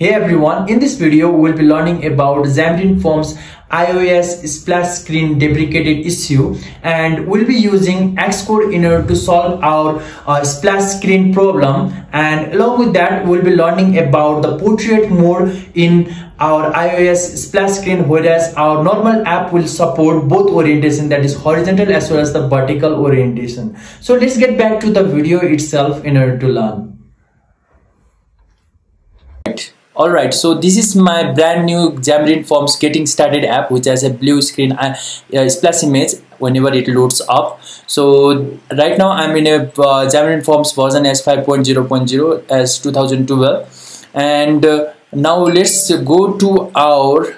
Hey everyone, in this video we will be learning about Xamarin Form's iOS splash screen deprecated issue, and we'll be using Xcode in order to solve our splash screen problem. And along with that, we'll be learning about the portrait mode in our iOS splash screen, whereas our normal app will support both orientation, that is horizontal as well as the vertical orientation. So let's get back to the video itself in order to learn. Alright, so this is my brand new Xamarin Forms getting started app, which has a blue screen splash image whenever it loads up. So right now I'm in a Xamarin Forms version as 5.0.0 as 2012, and now let's go to our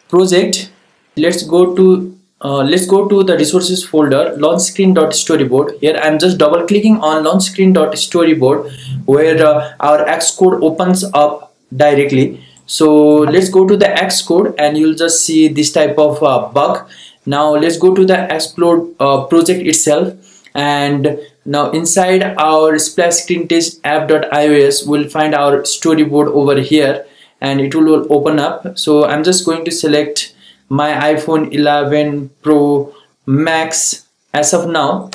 project. Let's go to the resources folder, launch screen.storyboard. Here I'm just double clicking on launch screen.storyboard, where our Xcode opens up directly. So let's go to the Xcode and you'll just see this type of bug. Now let's go to the explode project itself, and now inside our splash screen test app.ios we'll find our storyboard over here, and it will open up. So I'm just going to select my iPhone 11 Pro Max as of now,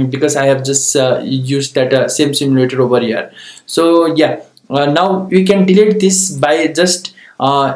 because I have just used that same simulator over here. So yeah, now we can delete this by just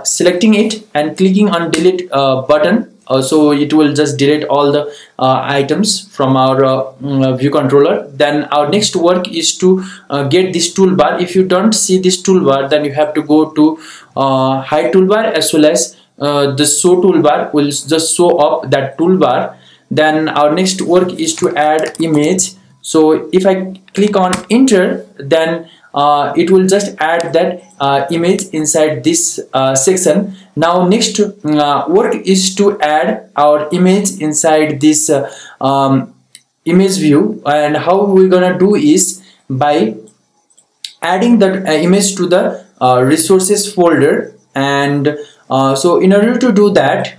selecting it and clicking on delete button. So it will just delete all the items from our view controller. Then our next work is to get this toolbar. If you don't see this toolbar, then you have to go to hide toolbar as well as the show toolbar will just show up that toolbar. Then our next work is to add image. So if I click on enter, then it will just add that image inside this section. Now next work is to add our image inside this image view, and how we're gonna do is by adding that image to the resources folder. And so in order to do that,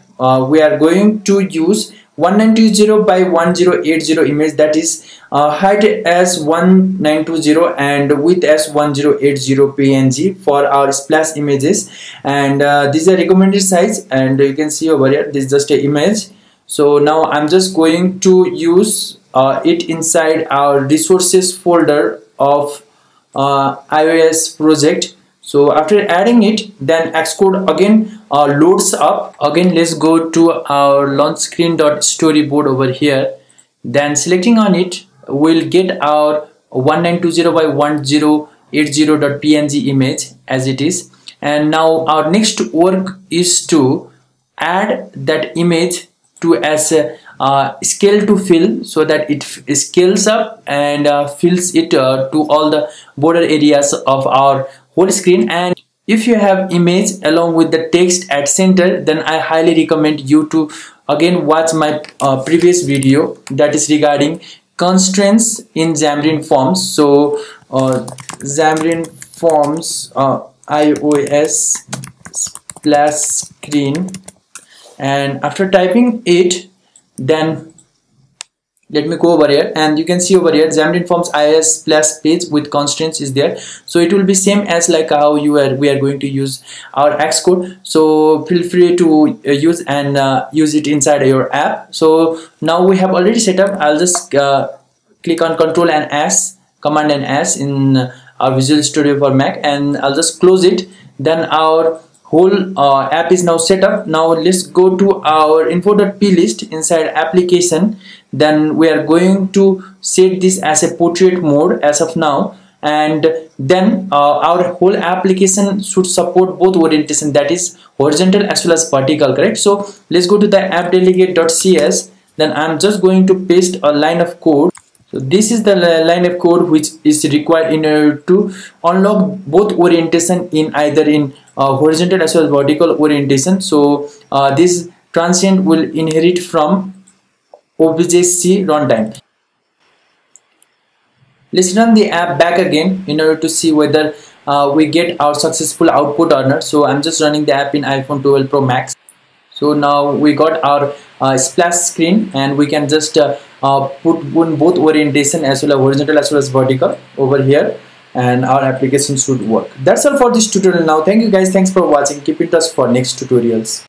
we are going to use 1920 by 1080 image, that is height as 1920 and width as 1080 png for our splash images. And this is a recommended size, and you can see over here this is just an image. So now I'm just going to use it inside our resources folder of iOS project. So after adding it, then Xcode again loads up. Again, let's go to our launch screen.storyboard over here. Then selecting on it, we'll get our 1920 by 1080.png image as it is. And now our next work is to add that image to as a scale to fill, so that it scales up and fills it to all the border areas of our whole screen. And if you have image along with the text at center, then I highly recommend you to again watch my previous video that is regarding constraints in Xamarin Forms. So Xamarin Forms iOS splash screen, and after typing it, then let me go over here, and you can see over here Xamarin Forms iOS splash page with constraints is there. So it will be same as like how we are going to use our Xcode. So feel free to use and use it inside your app. So now we have already set up. I'll just click on Command and S in our Visual Studio for Mac, and I'll just close it. Then our whole app is now set up. Now let's go to our info.plist inside application. Then we are going to set this as a portrait mode as of now, and then our whole application should support both orientation, that is horizontal as well as vertical, correct? So let's go to the appdelegate.cs. then I'm just going to paste a line of code. So this is the line of code which is required in order to unlock both orientation in either in horizontal as well as vertical orientation. So this transient will inherit from Object-C runtime. Let's run the app back again in order to see whether we get our successful output or not. So I'm just running the app in iPhone 12 Pro Max. So now we got our splash screen, and we can just put both orientation as well as horizontal as well as vertical over here. and our application should work. That's all for this tutorial now. Thank you guys, thanks for watching. Keep in touch for next tutorials.